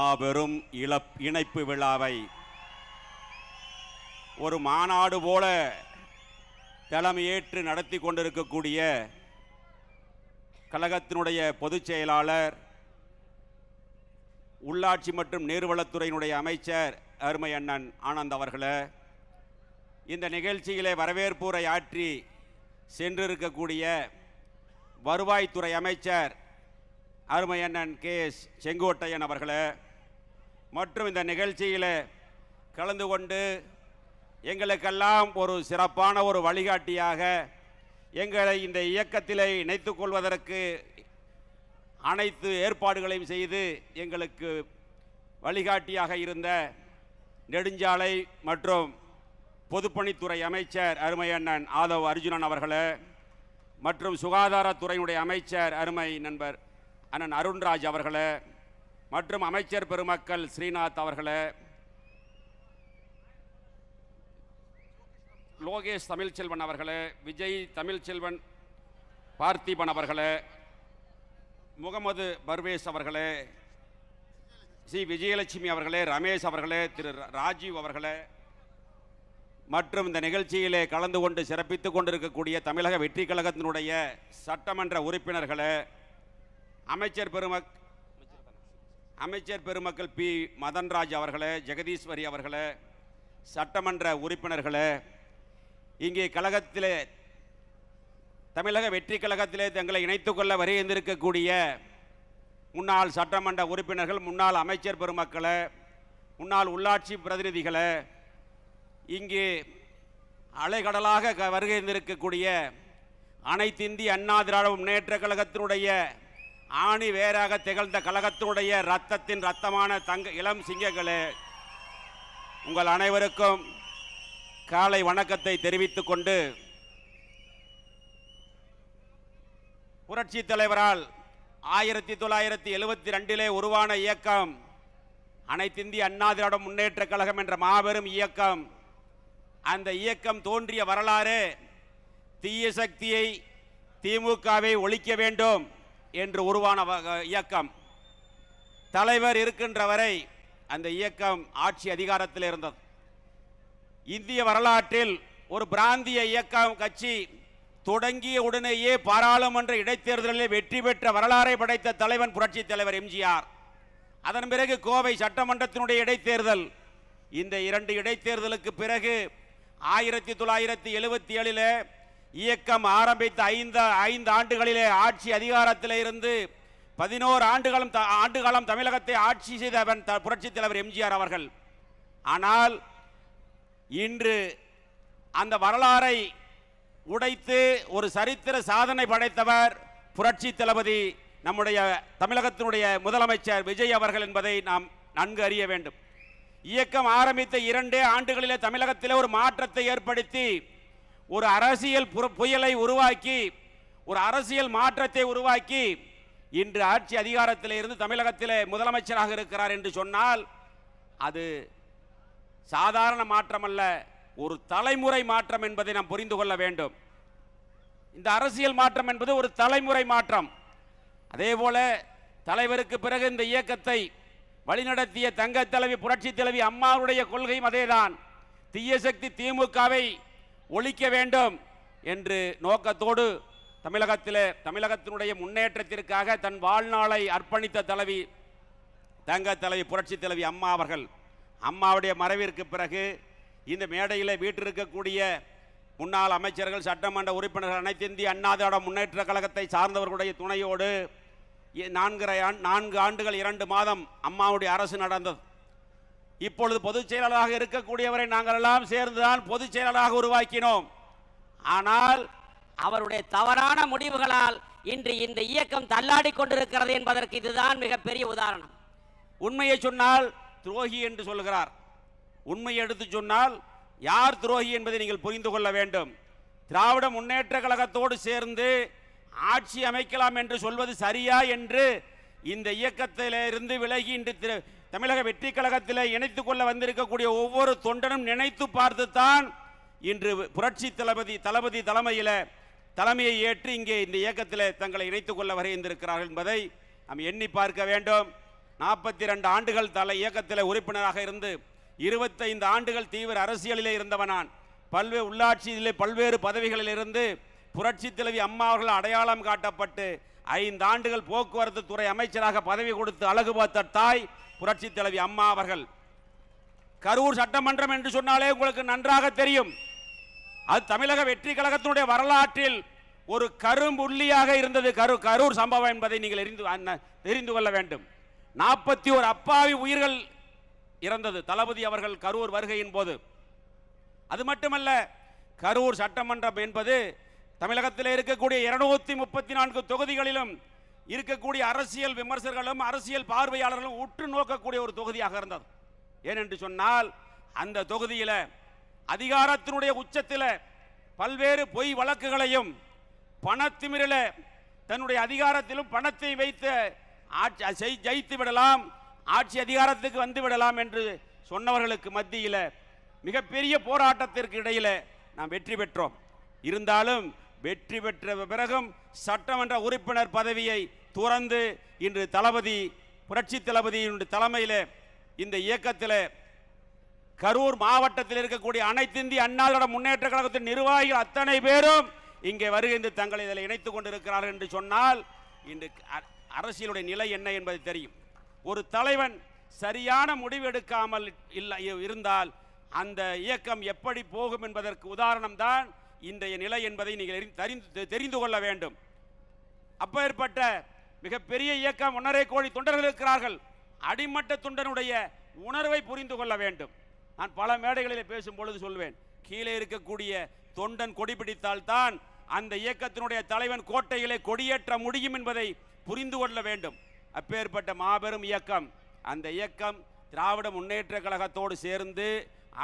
மாபெரும் இணைப்பு விழாவை ஒரு மாநாடு போல தலைமையேற்று நடத்தி கொண்டிருக்கக்கூடிய கழகத்தினுடைய பொதுச் செயலாளர், உள்ளாட்சி மற்றும் நீர்வளத்துறையினுடைய அமைச்சர் அருமை அண்ணன் ஆனந்த் அவர்களே, இந்த நிகழ்ச்சியிலே வரவேற்புரை ஆற்றி சென்றிருக்கக்கூடிய வருவாய்த்துறை அமைச்சர் அருமை அண்ணன் கே.எஸ். செங்கோட்டையன் அவர்களே, மற்றும் இந்த நிகழ்ச்சியில் கலந்து கொண்டு எங்களுக்கெல்லாம் ஒரு சிறப்பான ஒரு வழிகாட்டியாக எங்களை இந்த இயக்கத்திலே இணைத்துக் கொள்வதற்கு அனைத்து ஏற்பாடுகளையும் செய்து எங்களுக்கு வழிகாட்டியாக இருந்த நெடுஞ்சாலை மற்றும் பொதுப்பணித்துறை அமைச்சர் அருமை அண்ணன் ஆதவ் அர்ஜுனன் அவர்களே, மற்றும் சுகாதாரத்துறையினுடைய அமைச்சர் அருமை நண்பர் அண்ணன் அருண்ராஜ் அவர்களே, மற்றும் அமைச்சர் பெருமக்கள் ஸ்ரீநாத் அவர்களே, லோகேஷ் தமிழ்ச்செல்வன் அவர்களே, விஜய் தமிழ்ச்செல்வன் பார்த்திபன் அவர்களே, முகமது பர்வேஸ் அவர்களே, சி விஜயலட்சுமி அவர்களே, ரமேஷ் அவர்களே, திரு ராஜீவ் அவர்களே, மற்றும் இந்த நிகழ்ச்சியிலே கலந்து கொண்டு சிறப்பித்துக் கொண்டிருக்கக்கூடிய தமிழக வெற்றி கழகத்தினுடைய சட்டமன்ற உறுப்பினர்களே, அமைச்சர் பெருமக்கள் பி மதன்ராஜ் அவர்களே, ஜெகதீஸ்வரி அவர்களே, சட்டமன்ற உறுப்பினர்களே, இங்கே கழகத்திலே தமிழக வெற்றி கழகத்திலே தங்களை இணைத்துக் கொள்ள வருகின்றிருக்கக்கூடிய முன்னாள் சட்டமன்ற உறுப்பினர்கள், முன்னாள் அமைச்சர் பெருமக்களே, முன்னாள் உள்ளாட்சி பிரதிநிதிகளே, இங்கே அலைகடலாக வருகின்றிருக்கக்கூடிய அனைத்து இந்திய அண்ணா திராவிட முன்னேற்ற கழகத்தினுடைய ஆணி வேறாக திகழ்ந்த கழகத்தினுடைய ரத்தத்தின் ரத்தமான இளம் சிங்கங்களே, உங்கள் அனைவருக்கும் காலை வணக்கத்தை தெரிவித்துக் கொண்டு, புரட்சி தலைவரால் 1972 உருவான இயக்கம் அனைத்து இந்திய அண்ணா திராவிட முன்னேற்ற கழகம் என்ற மாபெரும் இயக்கம். அந்த இயக்கம் தோன்றிய வரலாறு தீய சக்தியை, திமுகவை ஒழிக்க வேண்டும் என்று உருவான இயக்கம். தலைவர் இருக்கின்ற வரை அந்த இயக்கம் ஆட்சி அதிகாரத்தில் இருந்தது. இந்திய வரலாற்றில் ஒரு பிராந்திய இயக்கம் கட்சி தொடங்கிய உடனேயே பாராளுமன்ற இடைத்தேர்தலில் வெற்றி பெற்ற வரலாறை படைத்த தலைவன் புரட்சி தலைவர் எம்ஜிஆர். அதன் பிறகு கோவை சட்டமன்றத்தினுடைய இடைத்தேர்தல். இந்த 2 இடைத்தேர்தலுக்கு பிறகு 1977 இயக்கம் ஆரம்பித்த 5 ஆண்டுகளிலே ஆட்சி அதிகாரத்தில் இருந்து 11 ஆண்டுகாலம் தமிழகத்தை ஆட்சி செய்தவன் புரட்சி தலைவர் எம்ஜிஆர் அவர்கள். ஆனால் இன்று அந்த வரலாறை உடைத்து ஒரு சரித்திர சாதனை படைத்தவர் புரட்சி தளபதி நம்முடைய தமிழகத்தினுடைய முதலமைச்சர் விஜய் அவர்கள் என்பதை நாம் நன்கு அறிய வேண்டும். இயக்கம் ஆரம்பித்த 2 ஆண்டுகளிலே தமிழகத்தில் ஒரு மாற்றத்தை ஏற்படுத்தி ஒரு அரசியல் புயலை உருவாக்கி, ஒரு அரசியல் மாற்றத்தை உருவாக்கி இன்று ஆட்சி அதிகாரத்தில் இருந்து தமிழகத்திலே முதலமைச்சராக இருக்கிறார் என்று சொன்னால் அது சாதாரண மாற்றம் அல்ல, ஒரு தலைமுறை மாற்றம் என்பதை நாம் புரிந்து கொள்ள வேண்டும். இந்த அரசியல் மாற்றம் என்பது ஒரு தலைமுறை மாற்றம். அதேபோல தலைவருக்கு பிறகு இந்த இயக்கத்தை வழிநடத்திய தங்க தலைவி புரட்சி தலைவி அம்மாவுடைய கொள்கையும் அதேதான். தீய சக்தி திமுகவை ஒழிக்க வேண்டும் என்று நோக்கத்தோடு தமிழகத்தினுடைய முன்னேற்றத்திற்காக தன் வாழ்நாளை அர்ப்பணித்த தலைவி தங்க தலைவி புரட்சி தலைவி அம்மா அவர்கள். அம்மாவுடைய மறைவிற்கு பிறகு இந்த மேடையில் வீட்டிருக்கக்கூடிய முன்னாள் அமைச்சர்கள், சட்டமன்ற உறுப்பினர்கள், அனைத்து இந்திய அண்ணா திராவிட முன்னேற்ற கழகத்தை சார்ந்தவர்களுடைய துணையோடு 4 ஆண்டுகள் 2 மாதம் அம்மாவுடைய அரசு நடந்தது. இப்பொழுது பொதுச் செயலாளராக இருக்கக்கூடியவரை நாங்கள் எல்லாம் சேர்ந்துதான் பொதுச் செயலாளராக உருவாக்கினோம். ஆனால் அவருடைய தவறான முடிவுகளால் இன்று இந்த இயக்கம் தள்ளாடி கொண்டிருக்கிறது என்பதற்கு இதுதான் மிகப்பெரிய உதாரணம். உண்மையை சொன்னால் துரோகி என்று சொல்கிறார். உண்மையை எடுத்து சொன்னால் யார் துரோகி என்பதை நீங்கள் புரிந்து கொள்ள வேண்டும். திராவிட முன்னேற்ற கழகத்தோடு சேர்ந்து ஆட்சி அமைக்கலாம் என்று சொல்வது சரியா என்று இந்த இயக்கத்திலிருந்து விலகி இன்று தமிழக வெற்றி கழகத்தில் இணைத்துக் கொள்ள வந்திருக்கக்கூடிய ஒவ்வொரு தொண்டனும் நினைத்து பார்த்துத்தான் இன்று புரட்சி தளபதி தலைமையை ஏற்று இங்கே இந்த இயக்கத்தில் தங்களை இணைத்துக் கொள்ள வருகின்றிருக்கிறார்கள் என்பதை நாம் எண்ணி பார்க்க வேண்டும். 42 ஆண்டுகள் இயக்கத்தில் உறுப்பினராக இருந்து 25 ஆண்டுகள் தீவிர அரசியலிலே இருந்தவனான். பல்வேறு உள்ளாட்சியிலே பல்வேறு பதவிகளில் இருந்து புரட்சி தலைவி அம்மா அவர்கள் அடையாளம் காட்டப்பட்டு 5 ஆண்டுகள் போக்குவரத்து துறை அமைச்சராக பதவி கொடுத்து அழகு பார்த்த தாய் புரட்சி தலைவி அம்மா அவர்கள். கரூர் சட்டமன்றம் என்று சொன்னாலே உங்களுக்கு நன்றாக தெரியும். அது தமிழக வெற்றி கழகத்தினுடைய வரலாற்றில் ஒரு கரும்புள்ளியாக இருந்தது கரூர் சம்பவம் என்பதை நீங்கள் தெரிந்து கொள்ள வேண்டும். 41 அப்பாவி உயிர்கள் இறந்தது தளபதி அவர்கள் கரூர் வருகையின் போது. அது மட்டுமல்ல, கரூர் சட்டமன்றம் என்பது தமிழகத்தில் இருக்கக்கூடிய 234 தொகுதிகளிலும் இருக்கக்கூடிய அரசியல் விமர்சகர்களும் அரசியல் பார்வையாளர்களும் உற்று நோக்கக்கூடிய ஒரு தொகுதியாக இருந்தது. ஏனென்று சொன்னால் அந்த தொகுதியில் அதிகாரத்தினுடைய உச்சத்தில் பல்வேறு பொய் வழக்குகளையும் பணத்திமிரில் தன்னுடைய அதிகாரத்திலும் பணத்தை வைத்து ஜெயித்து விடலாம், ஆட்சி அதிகாரத்துக்கு வந்து விடலாம் என்று சொன்னவர்களுக்கு மத்தியில் மிகப்பெரிய போராட்டத்திற்கு இடையில் நாம் வெற்றி பெற்றோம். இருந்தாலும் வெற்றி பெற்ற பிறகும் சட்டமன்ற உறுப்பினர் பதவியை துறந்து இன்று தளபதி புரட்சி தளபதியினுடைய தலைமையில் இந்த இயக்கத்தில் கரூர் மாவட்டத்தில் இருக்கக்கூடிய அனைத்து இந்திய அண்ணா திராவிட முன்னேற்ற கழகத்தின் நிர்வாகிகள் அத்தனை பேரும் இங்கே வருகின்ற தங்களை இதில் இணைத்துக் கொண்டிருக்கிறார்கள் என்று சொன்னால் இன்று அரசியலுடைய நிலை என்ன என்பது தெரியும். ஒரு தலைவன் சரியான முடிவு எடுக்காமல் இருந்தால் அந்த இயக்கம் எப்படி போகும் என்பதற்கு உதாரணம் தான் இன்றைய நிலை என்பதை நீங்கள் தெரிந்து கொள்ள வேண்டும். அப்பேற்பட்ட மிகப்பெரிய இயக்கம் 1.5 கோடி தொண்டர்கள் இருக்கிறார்கள். அடிமட்ட தொண்டனுடைய உணர்வை புரிந்து கொள்ள வேண்டும். நான் பல மேடைகளில் பேசும் பொழுது சொல்வேன், கீழே இருக்கக்கூடிய தொண்டன் கொடி பிடித்தால்தான் அந்த இயக்கத்தினுடைய தலைவன் கோட்டையிலே கொடியேற்ற முடியும் என்பதை புரிந்து கொள்ள வேண்டும். அப்பேற்பட்ட மாபெரும் இயக்கம், அந்த இயக்கம் திராவிட முன்னேற்ற கழகத்தோடு சேர்ந்து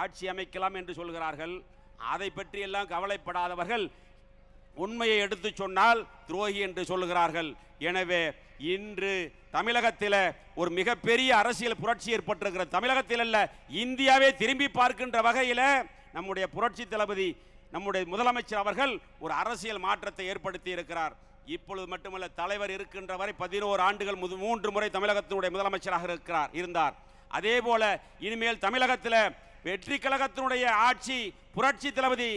ஆட்சி அமைக்கலாம் என்று சொல்கிறார்கள். அதை பற்றி எல்லாம் கவலைப்படாதவர்கள் உண்மையை எடுத்து சொன்னால் துரோகி என்று சொல்கிறார்கள். எனவே இன்று தமிழகத்தில் ஒரு மிகப்பெரிய அரசியல் புரட்சி ஏற்பட்டிருக்கிறது. தமிழகத்தில் அல்ல, இந்தியாவே திரும்பி பார்க்கின்ற வகையில் நம்முடைய புரட்சி தளபதி நம்முடைய முதலமைச்சர் அவர்கள் ஒரு அரசியல் மாற்றத்தை ஏற்படுத்தி இருக்கிறார். இப்பொழுது மட்டுமல்ல, தலைவர் இருக்கின்ற வரை 11 ஆண்டுகள் 3 முறை தமிழகத்தினுடைய முதலமைச்சராக இருந்தார். அதே போல இனிமேல் தமிழகத்தில் வெற்றி கழகத்தினுடைய ஆட்சி, புரட்சி தளபதி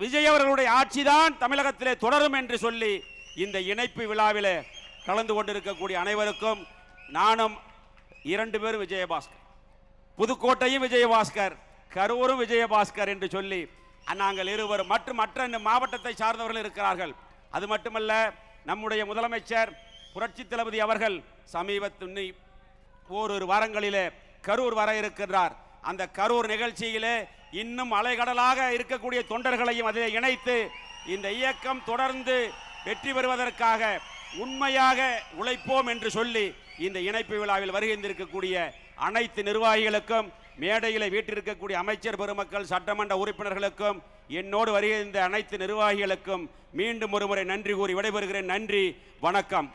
விஜய் அவர்களுடைய ஆட்சி தான் தமிழகத்திலே தொடரும் என்று சொல்லி இந்த இணைப்பு விழாவில் கலந்து கொண்டிருக்கக்கூடிய அனைவருக்கும் நானும் 2 பேரும் விஜயபாஸ்கர், புதுக்கோட்டையும் விஜயபாஸ்கர், கரூரும் விஜயபாஸ்கர் என்று சொல்லி நாங்கள் இருவரும் மற்ற மாவட்டத்தை சார்ந்தவர்கள் இருக்கிறார்கள். அது மட்டுமல்ல, நம்முடைய முதலமைச்சர் புரட்சி தளபதி அவர்கள் சமீபத்தில் ஓரிரு வாரங்களிலே கரூர் வர இருக்கின்றார். அந்த கரூர் நிகழ்ச்சியிலே இன்னும் அலைகடலாக இருக்கக்கூடிய தொண்டர்களையும் அதில் இணைத்து இந்த இயக்கம் தொடர்ந்து வெற்றி பெறுவதற்காக உண்மையாக உழைப்போம் என்று சொல்லி இந்த இணைப்பு விழாவில் வருகின்றிருக்கக்கூடிய அனைத்து நிர்வாகிகளுக்கும், மேடையில் வீட்டிருக்கக்கூடிய அமைச்சர் பெருமக்கள், சட்டமன்ற உறுப்பினர்களுக்கும், என்னோடு வருகின்ற அனைத்து நிர்வாகிகளுக்கும் மீண்டும் ஒருமுறை நன்றி கூறி விடைபெறுகிறேன். நன்றி, வணக்கம்.